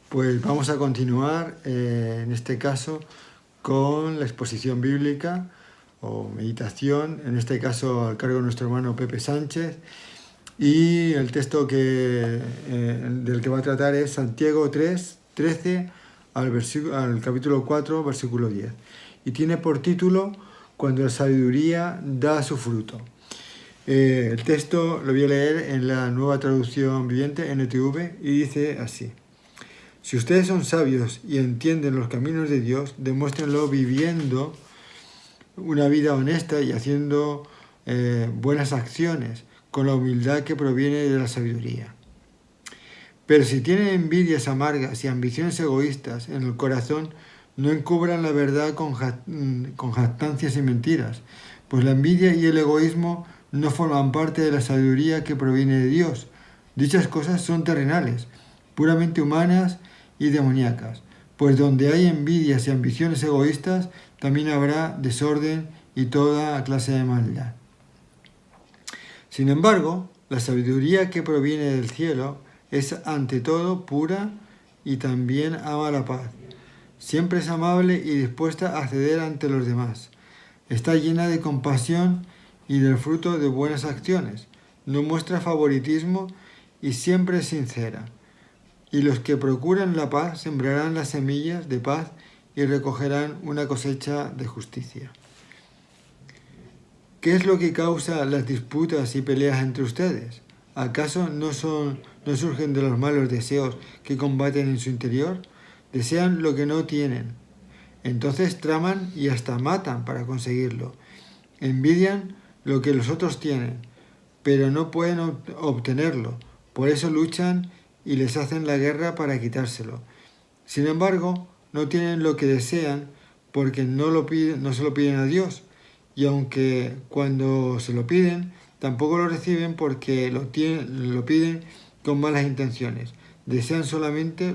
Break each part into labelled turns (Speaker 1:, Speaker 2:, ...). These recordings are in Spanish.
Speaker 1: Pues vamos a continuar, en este caso, con la exposición bíblica o meditación, en este caso al cargo de nuestro hermano Pepe Sánchez, y el texto del que va a tratar es Santiago 3, 13 al capítulo 4, versículo 10, y tiene por título Cuando la sabiduría da su fruto. El texto lo voy a leer en la Nueva Traducción Viviente, NTV, y dice así: Si ustedes son sabios y entienden los caminos de Dios, demuéstrenlo viviendo una vida honesta y haciendo buenas acciones, con la humildad que proviene de la sabiduría. Pero si tienen envidias amargas y ambiciones egoístas en el corazón, no encubran la verdad con jactancias y mentiras, pues la envidia y el egoísmo no forman parte de la sabiduría que proviene de Dios. Dichas cosas son terrenales, puramente humanas y demoníacas, pues donde hay envidias y ambiciones egoístas, también habrá desorden y toda clase de maldad. Sin embargo, la sabiduría que proviene del cielo es ante todo pura y también ama la paz. Siempre es amable y dispuesta a ceder ante los demás. Está llena de compasión y del fruto de buenas acciones. No muestra favoritismo y siempre es sincera. Y los que procuran la paz sembrarán las semillas de paz y recogerán una cosecha de justicia. ¿Qué es lo que causa las disputas y peleas entre ustedes? ¿Acaso no surgen de los malos deseos que combaten en su interior? Desean lo que no tienen. Entonces traman y hasta matan para conseguirlo. Envidian lo que los otros tienen, pero no pueden obtenerlo. Por eso luchan y les hacen la guerra para quitárselo. Sin embargo, no tienen lo que desean porque no se lo piden a Dios. Y aunque cuando se lo piden, tampoco lo reciben porque lo piden con malas intenciones. Lo desean solamente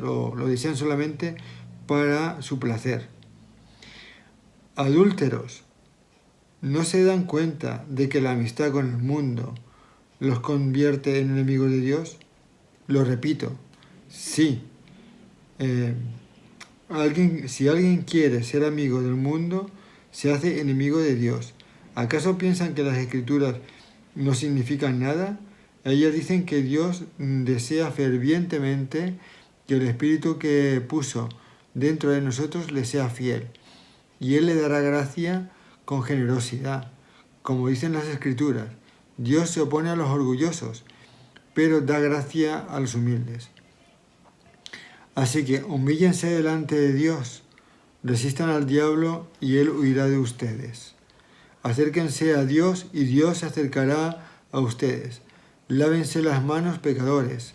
Speaker 1: para su placer. Adúlteros, ¿no se dan cuenta de que la amistad con el mundo los convierte en enemigos de Dios? Lo repito, sí. Si alguien quiere ser amigo del mundo, se hace enemigo de Dios. ¿Acaso piensan que las Escrituras no significan nada? Ellas dicen que Dios desea fervientemente que el Espíritu que puso dentro de nosotros le sea fiel, y Él le dará gracia con generosidad. Como dicen las Escrituras, Dios se opone a los orgullosos, pero da gracia a los humildes. Así que humíllense delante de Dios, resistan al diablo y Él huirá de ustedes. Acérquense a Dios y Dios se acercará a ustedes. Lávense las manos, pecadores.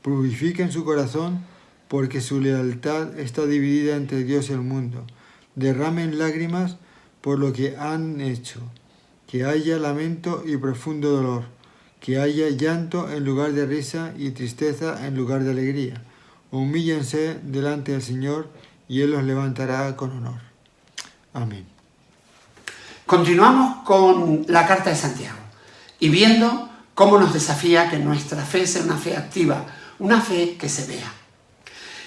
Speaker 1: Purifiquen su corazón, porque su lealtad está dividida entre Dios y el mundo. Derramen lágrimas por lo que han hecho. Que haya lamento y profundo dolor. Que haya llanto en lugar de risa y tristeza en lugar de alegría. Humíllense delante del Señor y Él los levantará con honor. Amén.
Speaker 2: Continuamos con la carta de Santiago y viendo cómo nos desafía que nuestra fe sea una fe activa, una fe que se vea.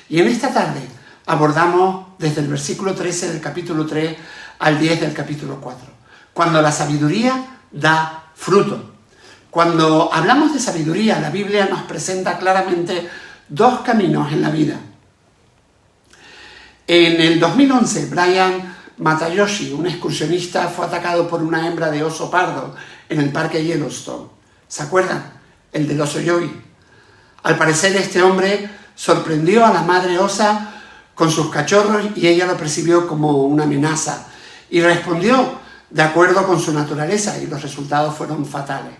Speaker 2: Y en esta tarde abordamos desde el versículo 13 del capítulo 3 al 10 del capítulo 4, cuando la sabiduría da fruto. Cuando hablamos de sabiduría, la Biblia nos presenta claramente dos caminos en la vida. En el 2011, Brian Matayoshi, un excursionista, fue atacado por una hembra de oso pardo en el parque Yellowstone. ¿Se acuerdan? El del oso Yogi. Al parecer, este hombre sorprendió a la madre osa con sus cachorros y ella lo percibió como una amenaza y respondió de acuerdo con su naturaleza, y los resultados fueron fatales.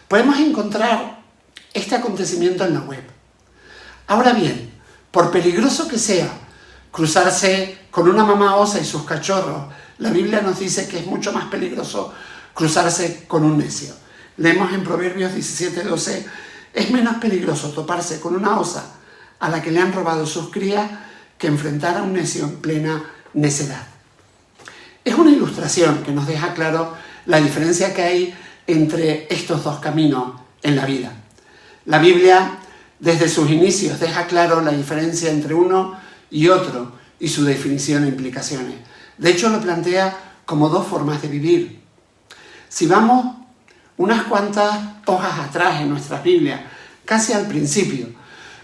Speaker 2: Podemos encontrar este acontecimiento en la web. Ahora bien, por peligroso que sea cruzarse con una mamá osa y sus cachorros, la Biblia nos dice que es mucho más peligroso cruzarse con un necio. Leemos en Proverbios 17:12, es menos peligroso toparse con una osa a la que le han robado sus crías que enfrentar a un necio en plena necedad. Es una ilustración que nos deja claro la diferencia que hay entre estos dos caminos en la vida. La Biblia desde sus inicios deja claro la diferencia entre uno y otro y su definición e implicaciones. De hecho, lo plantea como dos formas de vivir. Si vamos unas cuantas hojas atrás en nuestras Biblias, casi al principio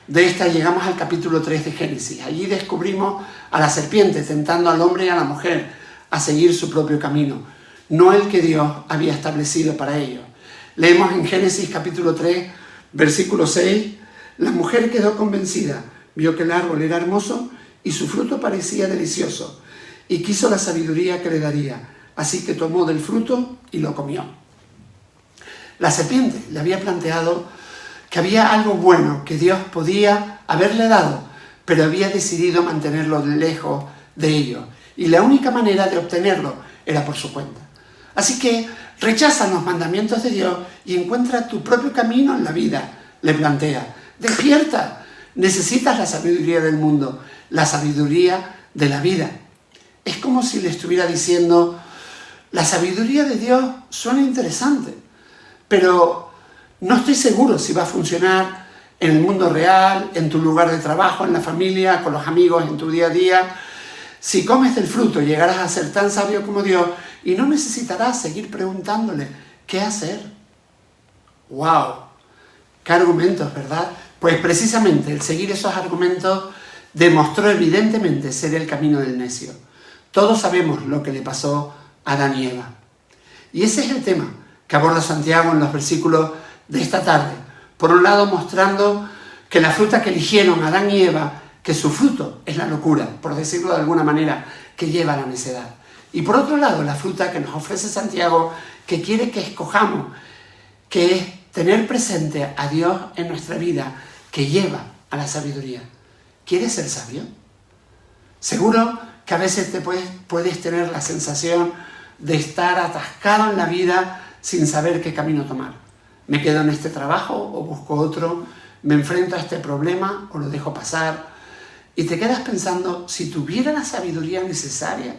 Speaker 2: de esta, llegamos al capítulo 3 de Génesis. Allí descubrimos a la serpiente tentando al hombre y a la mujer a seguir su propio camino, no el que Dios había establecido para ellos. Leemos en Génesis capítulo 3, versículo 6, la mujer quedó convencida, vio que el árbol era hermoso y su fruto parecía delicioso, y quiso la sabiduría que le daría, así que tomó del fruto y lo comió. La serpiente le había planteado que había algo bueno que Dios podía haberle dado, pero había decidido mantenerlo lejos de ello, y la única manera de obtenerlo era por su cuenta. Así que rechaza los mandamientos de Dios y encuentra tu propio camino en la vida, le plantea. Despierta, necesitas la sabiduría del mundo, la sabiduría de la vida. Es como si le estuviera diciendo, la sabiduría de Dios suena interesante, pero no estoy seguro si va a funcionar en el mundo real, en tu lugar de trabajo, en la familia, con los amigos, en tu día a día. Si comes del fruto, llegarás a ser tan sabio como Dios y no necesitarás seguir preguntándole qué hacer. ¡Wow! ¡Qué argumentos!, ¿verdad? Pues precisamente el seguir esos argumentos demostró evidentemente ser el camino del necio. Todos sabemos lo que le pasó a Adán y Eva. Y ese es el tema que aborda Santiago en los versículos de esta tarde. Por un lado, mostrando que la fruta que eligieron Adán y Eva, que su fruto es la locura, por decirlo de alguna manera, que lleva a la necedad. Y por otro lado, la fruta que nos ofrece Santiago, que quiere que escojamos, que es tener presente a Dios en nuestra vida, que lleva a la sabiduría. ¿Quieres ser sabio? Seguro que a veces te puedes tener la sensación de estar atascado en la vida sin saber qué camino tomar. ¿Me quedo en este trabajo o busco otro? ¿Me enfrento a este problema o lo dejo pasar? Y te quedas pensando, si tuviera la sabiduría necesaria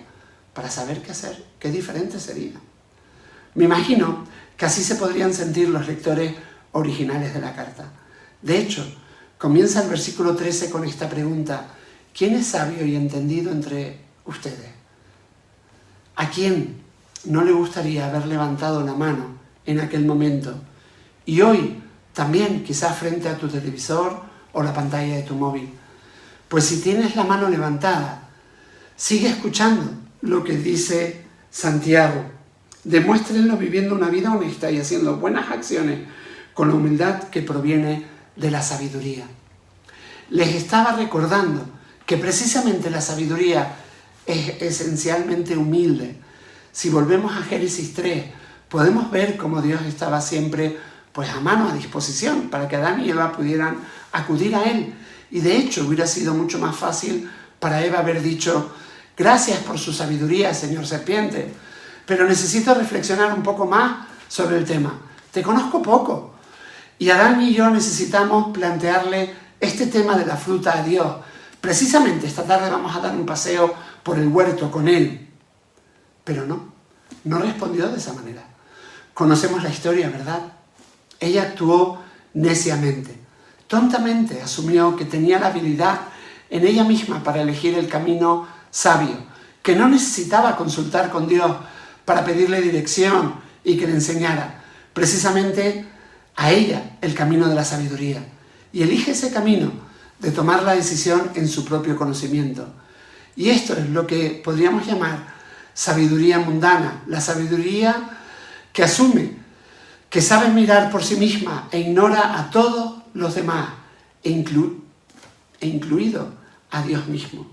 Speaker 2: para saber qué hacer, qué diferente sería. Me imagino que así se podrían sentir los lectores originales de la carta. De hecho, comienza el versículo 13 con esta pregunta: ¿quién es sabio y entendido entre ustedes? ¿A quién no le gustaría haber levantado la mano en aquel momento? Y hoy también, quizás frente a tu televisor o la pantalla de tu móvil. Pues si tienes la mano levantada, sigue escuchando lo que dice Santiago. Demuéstrenlo viviendo una vida honesta y haciendo buenas acciones con la humildad que proviene de la sabiduría. Les estaba recordando que precisamente la sabiduría es esencialmente humilde. Si volvemos a Génesis 3, podemos ver cómo Dios estaba siempre a mano, a disposición, para que Adán y Eva pudieran acudir a Él. Y de hecho hubiera sido mucho más fácil para Eva haber dicho: gracias por su sabiduría, señor serpiente, pero necesito reflexionar un poco más sobre el tema. Te conozco poco. Y Adán y yo necesitamos plantearle este tema de la fruta a Dios. Precisamente esta tarde vamos a dar un paseo por el huerto con Él. Pero no respondió de esa manera. Conocemos la historia, ¿verdad? Ella actuó neciamente. Tontamente asumió que tenía la habilidad en ella misma para elegir el camino sabio, que no necesitaba consultar con Dios para pedirle dirección y que le enseñara. Precisamente a ella el camino de la sabiduría. Y elige ese camino de tomar la decisión en su propio conocimiento. Y esto es lo que podríamos llamar sabiduría mundana, la sabiduría que asume, que sabe mirar por sí misma e ignora a todos los demás, incluido a Dios mismo.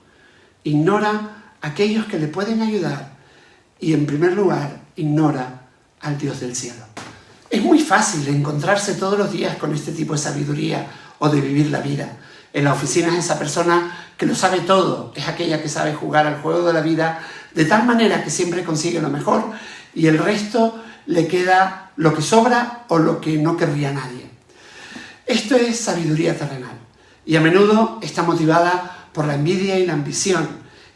Speaker 2: Ignora a aquellos que le pueden ayudar y, en primer lugar, ignora al Dios del cielo. Es muy fácil encontrarse todos los días con este tipo de sabiduría o de vivir la vida. En la oficina es esa persona que lo sabe todo, es aquella que sabe jugar al juego de la vida de tal manera que siempre consigue lo mejor y el resto le queda lo que sobra o lo que no querría nadie. Esto es sabiduría terrenal y a menudo está motivada por la envidia y la ambición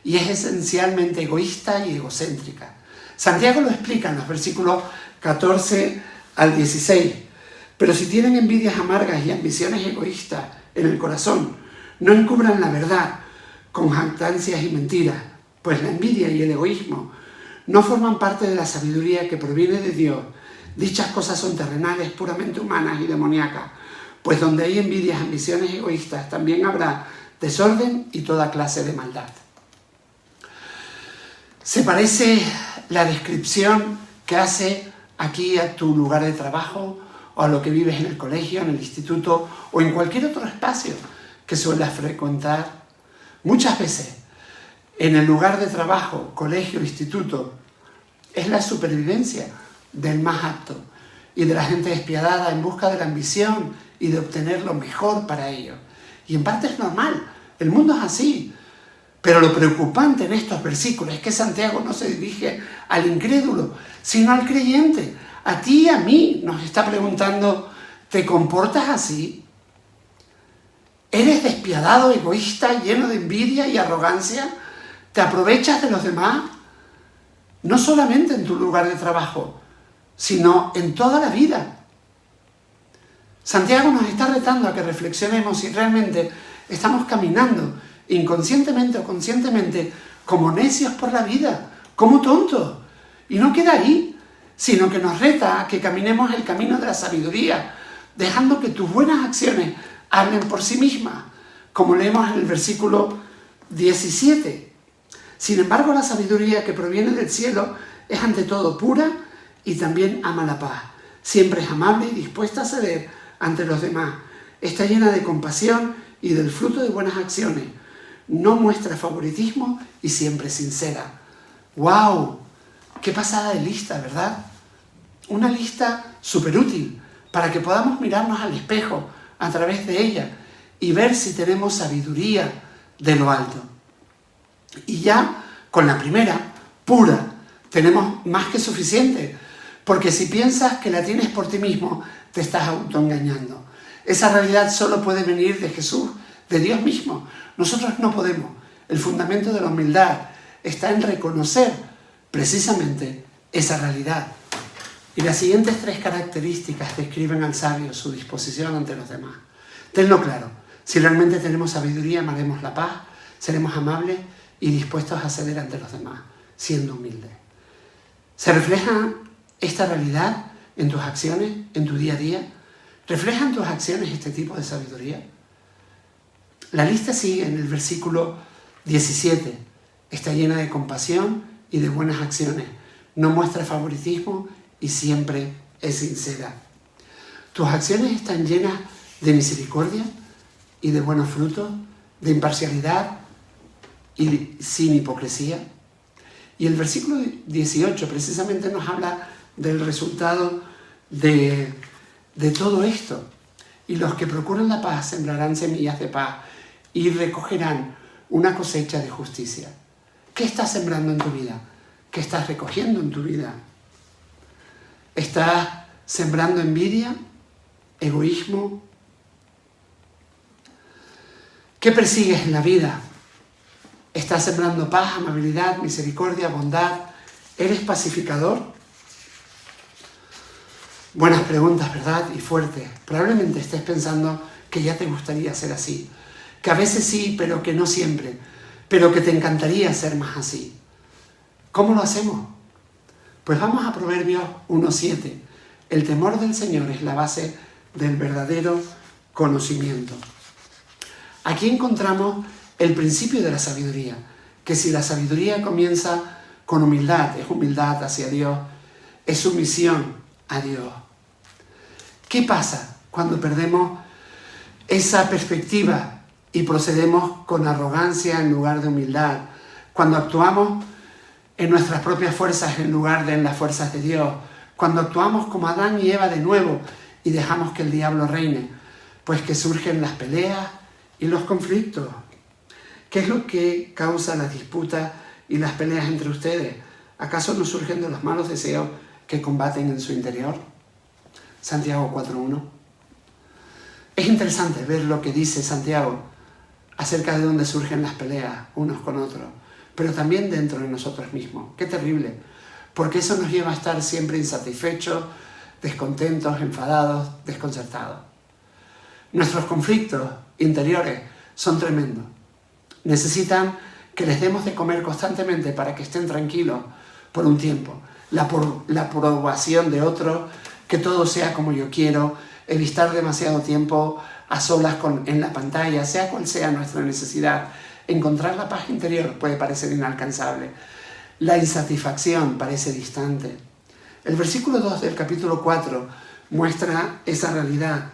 Speaker 2: y es esencialmente egoísta y egocéntrica. Santiago lo explica en los versículos 14 al 16. Pero si tienen envidias amargas y ambiciones egoístas, en el corazón. No encubran la verdad con jactancias y mentiras, pues la envidia y el egoísmo no forman parte de la sabiduría que proviene de Dios. Dichas cosas son terrenales, puramente humanas y demoníacas, pues donde hay envidias, ambiciones egoístas, también habrá desorden y toda clase de maldad. ¿Se parece la descripción que hace aquí a tu lugar de trabajo o a lo que vives en el colegio, en el instituto o en cualquier otro espacio que suelas frecuentar? Muchas veces en el lugar de trabajo, colegio, instituto, es la supervivencia del más apto y de la gente despiadada en busca de la ambición y de obtener lo mejor para ellos. Y en parte es normal, el mundo es así. Pero lo preocupante en estos versículos es que Santiago no se dirige al incrédulo, sino al creyente. A ti y a mí nos está preguntando, ¿te comportas así? ¿Eres despiadado, egoísta, lleno de envidia y arrogancia? ¿Te aprovechas de los demás? No solamente en tu lugar de trabajo, sino en toda la vida. Santiago nos está retando a que reflexionemos si realmente estamos caminando inconscientemente o conscientemente como necios por la vida, como tontos. Y no queda ahí, sino que nos reta a que caminemos el camino de la sabiduría, dejando que tus buenas acciones hablen por sí mismas, como leemos en el versículo 17. Sin embargo, la sabiduría que proviene del cielo es ante todo pura y también ama la paz. Siempre es amable y dispuesta a ceder ante los demás. Está llena de compasión y del fruto de buenas acciones. No muestra favoritismo y siempre es sincera. ¡Wow! ¡Qué pasada de lista!, ¿verdad? Una lista súper útil para que podamos mirarnos al espejo a través de ella y ver si tenemos sabiduría de lo alto. Y ya con la primera, pura, tenemos más que suficiente, porque si piensas que la tienes por ti mismo, te estás autoengañando. Esa realidad solo puede venir de Jesús, de Dios mismo. Nosotros no podemos. El fundamento de la humildad está en reconocer precisamente esa realidad. Y las siguientes 3 características describen al sabio su disposición ante los demás. Tenlo claro, si realmente tenemos sabiduría, amaremos la paz, seremos amables y dispuestos a ceder ante los demás, siendo humildes. ¿Se refleja esta realidad en tus acciones, en tu día a día? ¿Reflejan tus acciones este tipo de sabiduría? La lista sigue en el versículo 17. Está llena de compasión y de buenas acciones. No muestra favoritismo y siempre es sincera. ¿Tus acciones están llenas de misericordia y de buenos frutos, de imparcialidad y sin hipocresía? Y el versículo 18 precisamente nos habla del resultado de todo esto. Y los que procuran la paz sembrarán semillas de paz y recogerán una cosecha de justicia. ¿Qué estás sembrando en tu vida? ¿Qué estás recogiendo en tu vida? ¿Estás sembrando envidia? ¿Egoísmo? ¿Qué persigues en la vida? ¿Estás sembrando paz, amabilidad, misericordia, bondad? ¿Eres pacificador? Buenas preguntas, ¿verdad? Y fuertes. Probablemente estés pensando que ya te gustaría ser así. Que a veces sí, pero que no siempre. Pero que te encantaría ser más así. ¿Cómo lo hacemos? Pues vamos a Proverbios 1:7. El temor del Señor es la base del verdadero conocimiento. Aquí encontramos el principio de la sabiduría. Que si la sabiduría comienza con humildad, es humildad hacia Dios, es sumisión a Dios. ¿Qué pasa cuando perdemos esa perspectiva y procedemos con arrogancia en lugar de humildad? Cuando actuamos en nuestras propias fuerzas en lugar de en las fuerzas de Dios. Cuando actuamos como Adán y Eva de nuevo y dejamos que el diablo reine. Pues que surgen las peleas y los conflictos. ¿Qué es lo que causa las disputas y las peleas entre ustedes? ¿Acaso no surgen de los malos deseos que combaten en su interior? Santiago 4:1. Es interesante ver lo que dice Santiago acerca de dónde surgen las peleas unos con otros, pero también dentro de nosotros mismos. ¡Qué terrible! Porque eso nos lleva a estar siempre insatisfechos, descontentos, enfadados, desconcertados. Nuestros conflictos interiores son tremendos. Necesitan que les demos de comer constantemente para que estén tranquilos por un tiempo. La aprobación de otros, que todo sea como yo quiero, el estar demasiado tiempo a solas en la pantalla, sea cual sea nuestra necesidad. Encontrar la paz interior puede parecer inalcanzable. La insatisfacción parece distante. El versículo 2 del capítulo 4 muestra esa realidad.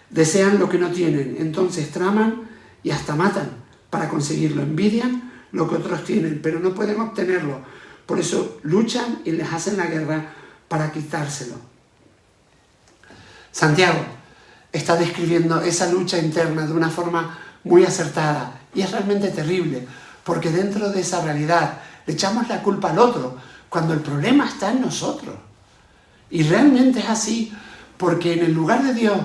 Speaker 2: Desean lo que no tienen, entonces traman y hasta matan para conseguirlo. Envidian lo que otros tienen, pero no pueden obtenerlo. Por eso luchan y les hacen la guerra para quitárselo. Santiago está describiendo esa lucha interna de una forma muy acertada y es realmente terrible, porque dentro de esa realidad le echamos la culpa al otro cuando el problema está en nosotros. Y realmente es así, porque en el lugar de Dios,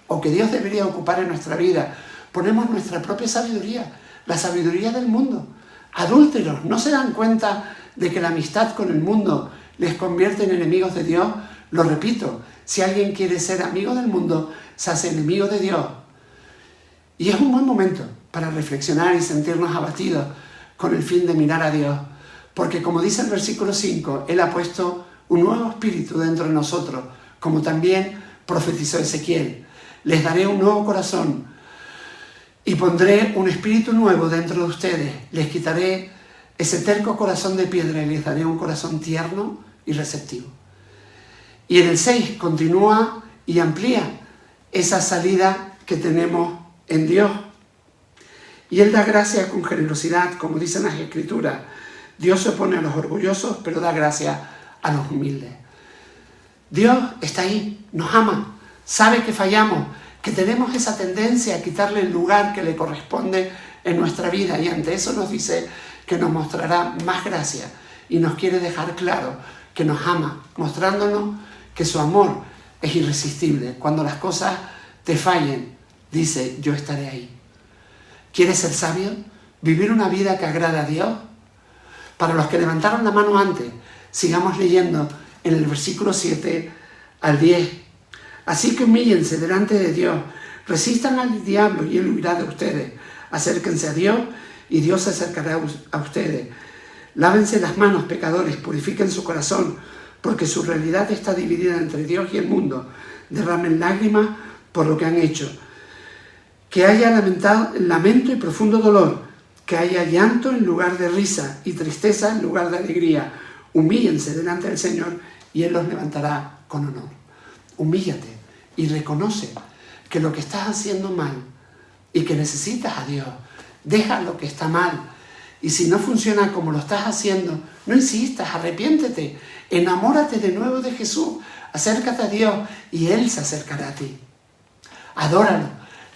Speaker 2: o que Dios debería ocupar en nuestra vida, ponemos nuestra propia sabiduría, la sabiduría del mundo. Adúlteros, ¿no se dan cuenta de que la amistad con el mundo les convierte en enemigos de Dios? Lo repito, si alguien quiere ser amigo del mundo, se hace enemigo de Dios. Y es un buen momento para reflexionar y sentirnos abatidos con el fin de mirar a Dios. Porque como dice el versículo 5, Él ha puesto un nuevo espíritu dentro de nosotros, como también profetizó Ezequiel. Les daré un nuevo corazón y pondré un espíritu nuevo dentro de ustedes. Les quitaré ese terco corazón de piedra y les daré un corazón tierno y receptivo. Y en el 6 continúa y amplía esa salida que tenemos en Dios. Y Él da gracia con generosidad, como dicen las Escrituras. Dios se opone a los orgullosos, pero da gracia a los humildes. Dios está ahí, nos ama, sabe que fallamos, que tenemos esa tendencia a quitarle el lugar que le corresponde en nuestra vida, y ante eso nos dice que nos mostrará más gracia y nos quiere dejar claro que nos ama, mostrándonos que su amor es irresistible. Cuando las cosas te fallen, dice, yo estaré ahí. ¿Quieres ser sabio? ¿Vivir una vida que agrada a Dios? Para los que levantaron la mano antes, sigamos leyendo en el versículo 7 al 10. Así que humíllense delante de Dios, resistan al diablo y él huirá de ustedes. Acérquense a Dios y Dios se acercará a ustedes. Lávense las manos, pecadores, purifiquen su corazón, porque su realidad está dividida entre Dios y el mundo. Derramen lágrimas por lo que han hecho. Que haya lamento y profundo dolor, que haya llanto en lugar de risa y tristeza en lugar de alegría. Humíllense delante del Señor y Él los levantará con honor. Humíllate y reconoce que lo que estás haciendo mal y que necesitas a Dios. Deja lo que está mal. Y si no funciona como lo estás haciendo, no insistas, arrepiéntete, enamórate de nuevo de Jesús, acércate a Dios y Él se acercará a ti. Adóralo,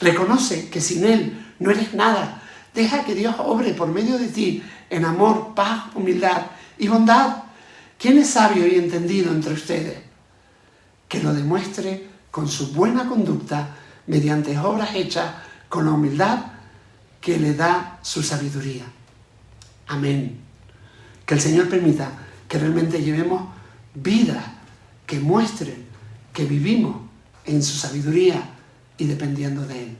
Speaker 2: reconoce que sin Él no eres nada. Deja que Dios obre por medio de ti en amor, paz, humildad y bondad. ¿Quién es sabio y entendido entre ustedes? Que lo demuestre con su buena conducta mediante obras hechas con la humildad que le da su sabiduría. Amén. Que el Señor permita que realmente llevemos vidas que muestren que vivimos en su sabiduría y dependiendo de Él.